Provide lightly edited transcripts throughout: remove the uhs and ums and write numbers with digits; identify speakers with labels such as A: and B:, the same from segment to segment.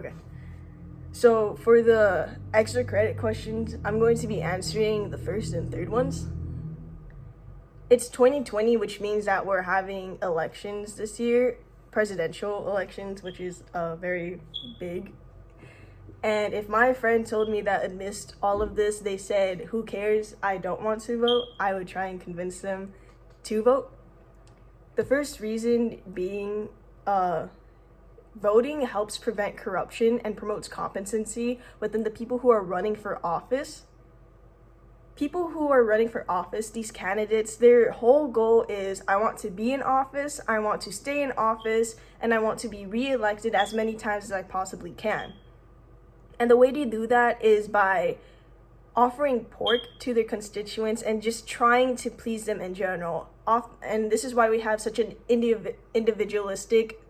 A: Okay. So for the extra credit questions, I'm going to be answering the first and third ones. It's 2020, which means that we're having elections this year, presidential elections, which is very big. And if my friend told me that amidst all of this, they said, who cares, I don't want to vote, I would try and convince them to vote. The first reason being voting helps prevent corruption and promotes competency within the people who are running for office. People who are running for office, these candidates, their whole goal is, I want to be in office, I want to stay in office, and I want to be re-elected as many times as I possibly can. And the way to do that is by offering pork to their constituents and just trying to please them in general. And this is why we have such an individualistic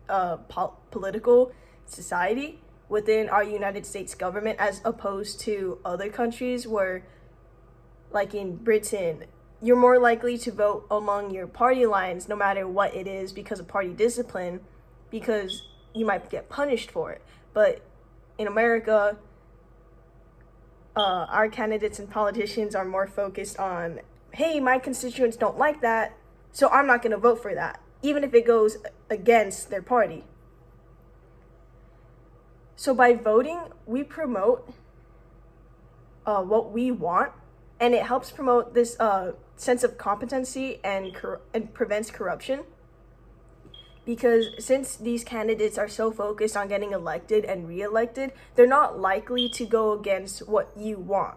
A: political society within our United States government, as opposed to other countries where, like in Britain, you're more likely to vote among your party lines no matter what it is because of party discipline, because you might get punished for it. But in America, our candidates and politicians are more focused on, hey, my constituents don't like that, so I'm not going to vote for that, even if it goes against their party. So by voting, we promote what we want, and it helps promote this sense of competency and prevents corruption. Because since these candidates are so focused on getting elected and re-elected, they're not likely to go against what you want.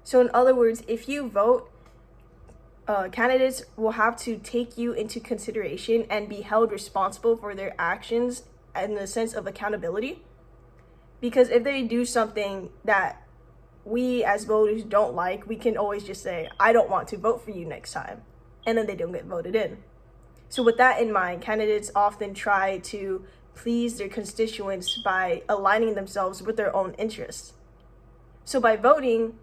A: So in other words, if you vote, candidates will have to take you into consideration and be held responsible for their actions in the sense of accountability. Because if they do something that we as voters don't like, we can always just say, I don't want to vote for you next time, and then they don't get voted in. So with that in mind, candidates often try to please their constituents by aligning themselves with their own interests. So by voting,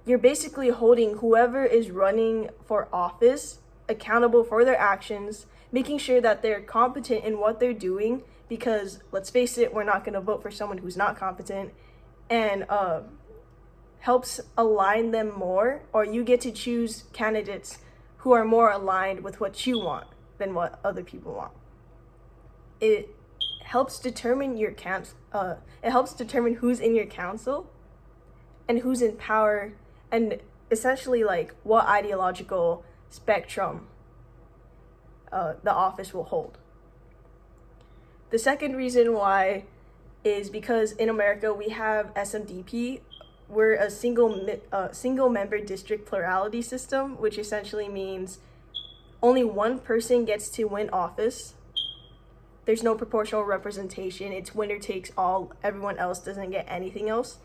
A: you're basically holding whoever is running for office accountable for their actions, making sure that they're competent in what they're doing, because let's face it, we're not going to vote for someone who's not competent, and helps align them more, or you get to choose candidates who are more aligned with what you want than what other people want. It helps determine your it helps determine who's in your council and who's in power, and essentially like what ideological spectrum the office will hold. The second reason why is because in America we have SMDP. We're a single member district plurality system, which essentially means only one person gets to win office. There's no proportional representation. It's winner takes all. Everyone else doesn't get anything else.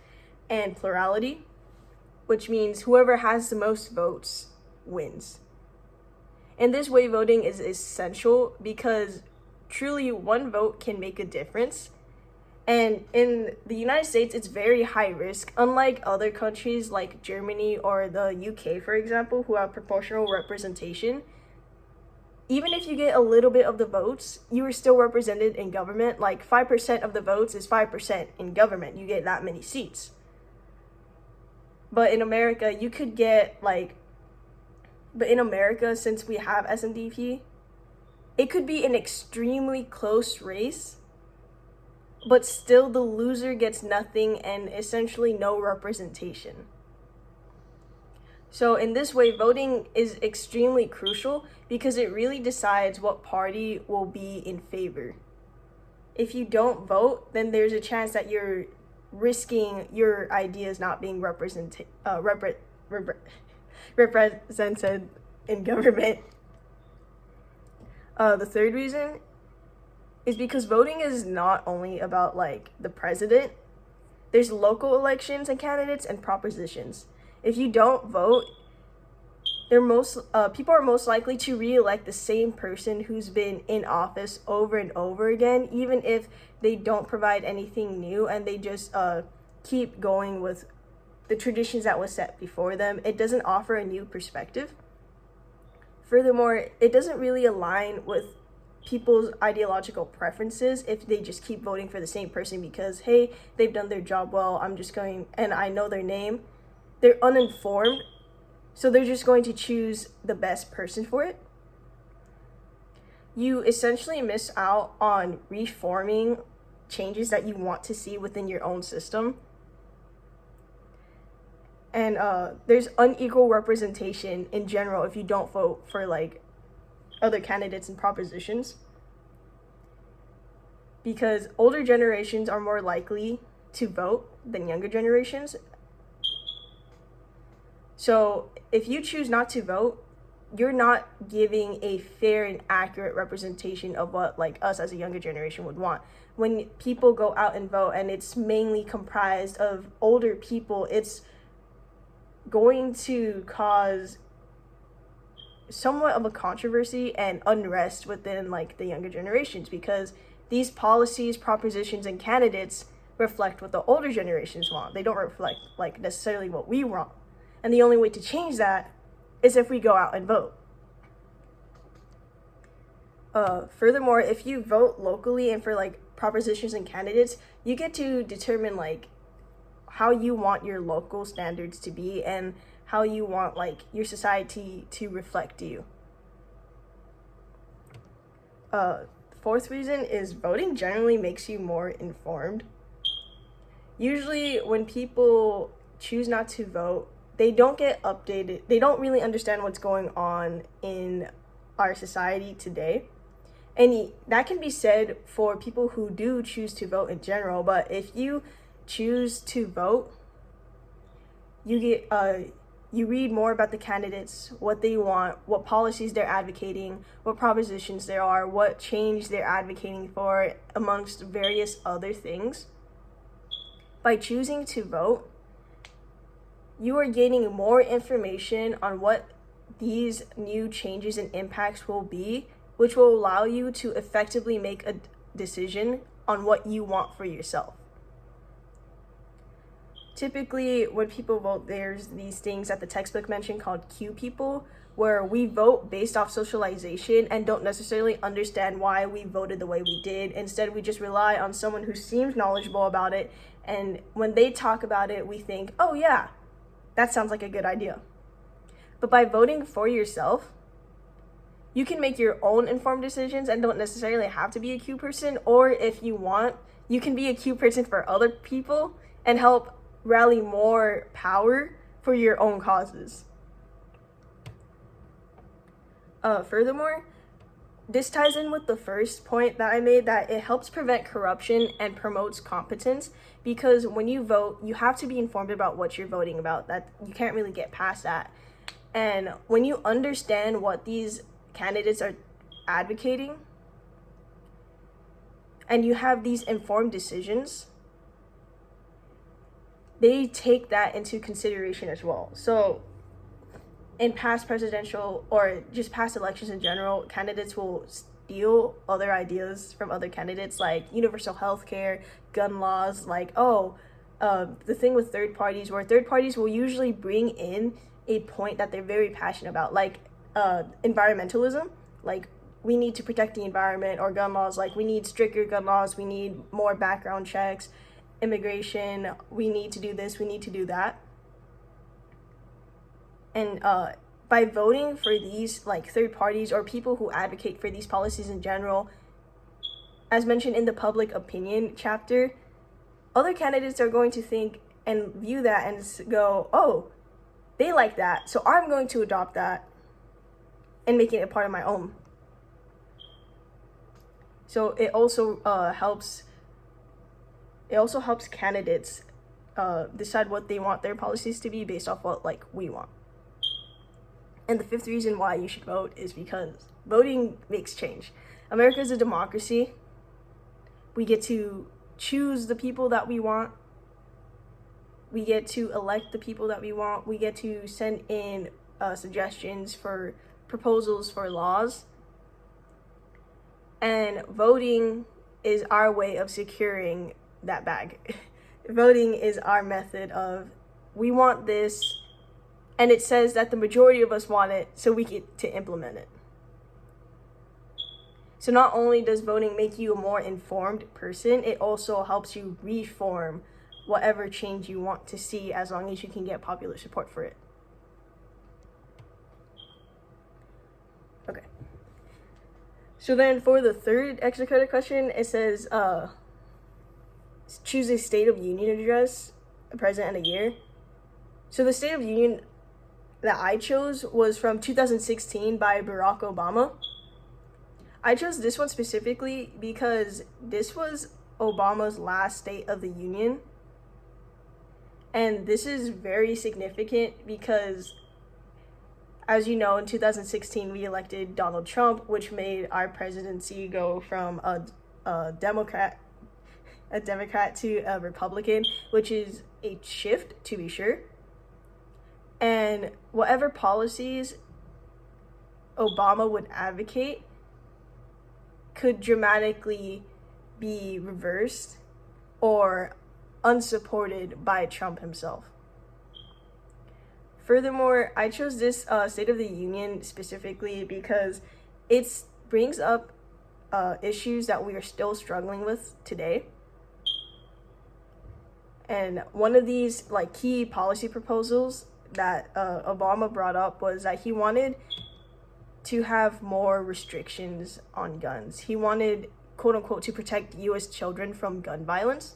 A: And plurality, which means whoever has the most votes wins. And this way, voting is essential because truly one vote can make a difference. And in the United States, it's very high risk. Unlike other countries like Germany or the UK, for example, who have proportional representation, even if you get a little bit of the votes, you are still represented in government. Like 5% of the votes is 5% in government. You get that many seats. But in America, you could get since we have SMDP, it could be an extremely close race, but still the loser gets nothing and essentially no representation. So in this way, voting is extremely crucial because it really decides what party will be in favor. If you don't vote, then there's a chance that you're risking your ideas not being represented in government. The third reason is because voting is not only about like the president. There's local elections and candidates and propositions. If you don't vote, people are most likely to re-elect the same person who's been in office over and over again, even if they don't provide anything new and they just keep going with the traditions that was set before them. It doesn't offer a new perspective. Furthermore, it doesn't really align with people's ideological preferences if they just keep voting for the same person because, hey, they've done their job well, I'm just going, and I know their name. They're uninformed, so they're just going to choose the best person for it. You essentially miss out on reforming changes that you want to see within your own system. And there's unequal representation in general if you don't vote for like other candidates and propositions, because older generations are more likely to vote than younger generations. So if you choose not to vote, you're not giving a fair and accurate representation of what like us as a younger generation would want. When people go out and vote and it's mainly comprised of older people, it's going to cause somewhat of a controversy and unrest within like the younger generations, because these policies, propositions, and candidates reflect what the older generations want. They don't reflect like necessarily what we want. And the only way to change that is if we go out and vote. Furthermore, if you vote locally and for like propositions and candidates, you get to determine like how you want your local standards to be and how you want like your society to reflect you. Fourth reason is voting generally makes you more informed. Usually when people choose not to vote, they don't get updated. They don't really understand what's going on in our society today. And that can be said for people who do choose to vote in general, but if you choose to vote, you get you read more about the candidates, what they want, what policies they're advocating, what propositions there are, what change they're advocating for, amongst various other things. By choosing to vote, you are gaining more information on what these new changes and impacts will be, which will allow you to effectively make a decision on what you want for yourself. Typically, when people vote, there's these things that the textbook mentioned called Q people, where we vote based off socialization and don't necessarily understand why we voted the way we did. Instead, we just rely on someone who seems knowledgeable about it, and when they talk about it, we think, oh yeah, that sounds like a good idea. But by voting for yourself, you can make your own informed decisions and don't necessarily have to be a Q person, or if you want, you can be a Q person for other people and help rally more power for your own causes. Furthermore, this ties in with the first point that I made, that it helps prevent corruption and promotes competence, because when you vote, you have to be informed about what you're voting about. That you can't really get past that. And when you understand what these candidates are advocating and you have these informed decisions, they take that into consideration as well. So in past presidential or just past elections in general, candidates will steal other ideas from other candidates, like universal health care, gun laws, like, the thing with third parties, where third parties will usually bring in a point that they're very passionate about, like environmentalism, like we need to protect the environment, or gun laws, like we need stricter gun laws, we need more background checks, immigration, we need to do this, we need to do that. And by voting for these like third parties or people who advocate for these policies in general, as mentioned in the public opinion chapter, other candidates are going to think and view that and go, oh, they like that, so I'm going to adopt that and make it a part of my own. So it also helps candidates decide what they want their policies to be based off what like we want. And the fifth reason why you should vote is because voting makes change. America is a democracy. We get to choose the people that we want. We get to elect the people that we want. We get to send in suggestions for proposals for laws. And voting is our way of securing that bag. Voting is our method of, we want this, and it says that the majority of us want it, so we get to implement it. So not only does voting make you a more informed person, it also helps you reform whatever change you want to see, as long as you can get popular support for it. Okay. So then for the third extra credit question, it says choose a State of Union address, a president and a year. So the State of Union that I chose was from 2016 by Barack Obama. I chose this one specifically because this was Obama's last State of the Union. And this is very significant because, as you know, in 2016, we elected Donald Trump, which made our presidency go from a Democrat to a Republican, which is a shift, to be sure. And whatever policies Obama would advocate could dramatically be reversed or unsupported by Trump himself. Furthermore, I chose this State of the Union specifically because it brings up issues that we are still struggling with today. And one of these key policy proposals that Obama brought up was that he wanted to have more restrictions on guns. He wanted, quote unquote, to protect U.S. children from gun violence.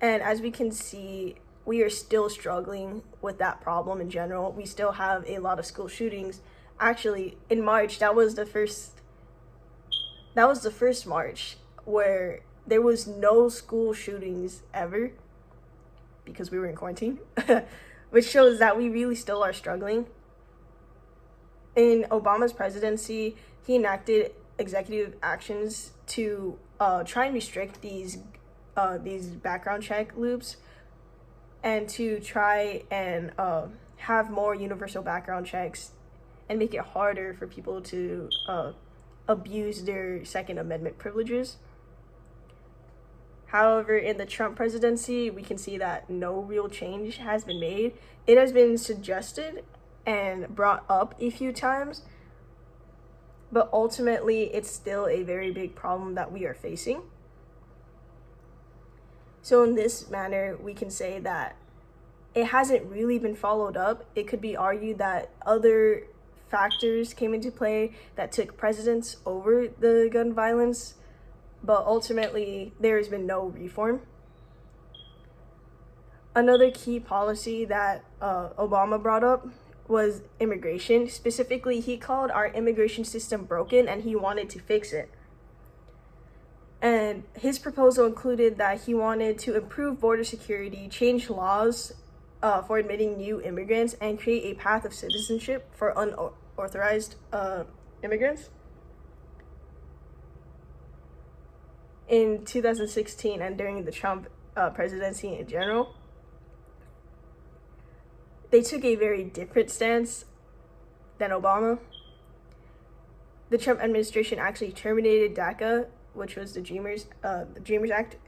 A: And as we can see, we are still struggling with that problem in general. We still have a lot of school shootings. Actually, in March, that was the first March where there was no school shootings ever because we were in quarantine, which shows that we really still are struggling. In Obama's presidency, he enacted executive actions to try and restrict these background check loops, and to try and have more universal background checks and make it harder for people to abuse their Second Amendment privileges. However, in the Trump presidency, we can see that no real change has been made. It has been suggested and brought up a few times, but ultimately it's still a very big problem that we are facing. So in this manner, we can say that it hasn't really been followed up. It could be argued that other factors came into play that took precedence over the gun violence, but ultimately there has been no reform. Another key policy that Obama brought up was immigration. Specifically, he called our immigration system broken and he wanted to fix it. And his proposal included that he wanted to improve border security, change laws for admitting new immigrants, and create a path of citizenship for unauthorized immigrants. In 2016 and during the Trump presidency in general, they took a very different stance than Obama. The Trump administration actually terminated DACA, which was the Dreamers Act,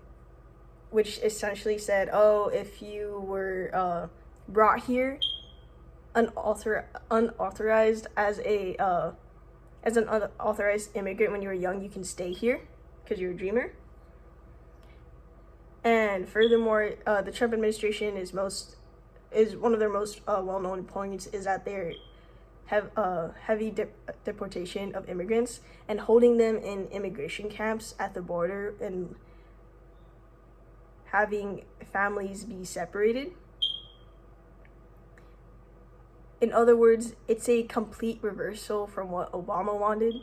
A: which essentially said, if you were brought here unauthorized as an unauthorized immigrant when you were young, you can stay here because you're a dreamer. And furthermore, the Trump administration is one of their most well-known points is that they have heavy deportation of immigrants and holding them in immigration camps at the border and having families be separated. In other words, it's a complete reversal from what Obama wanted,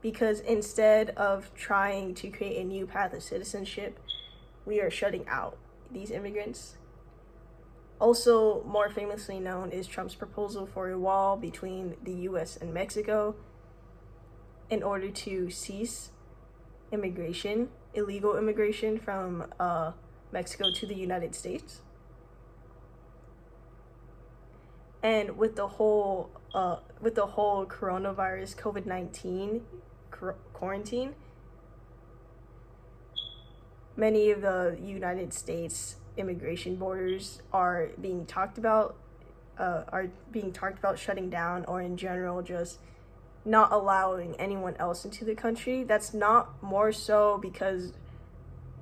A: because instead of trying to create a new path of citizenship, we are shutting out these immigrants. Also, more famously known is Trump's proposal for a wall between the US and Mexico in order to cease illegal immigration from Mexico to the United States. And with the whole coronavirus COVID-19 quarantine, many of the United States immigration borders are being talked about shutting down, or in general just not allowing anyone else into the country. That's not more so because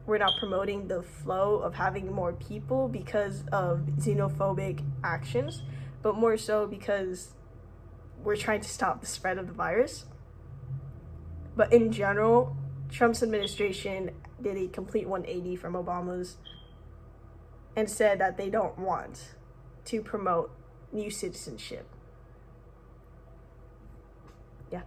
A: we're not promoting the flow of having more people because of xenophobic actions, but more so because we're trying to stop the spread of the virus. But in general, Trump's administration did a complete 180 from Obama's and said that they don't want to promote new citizenship. Yeah.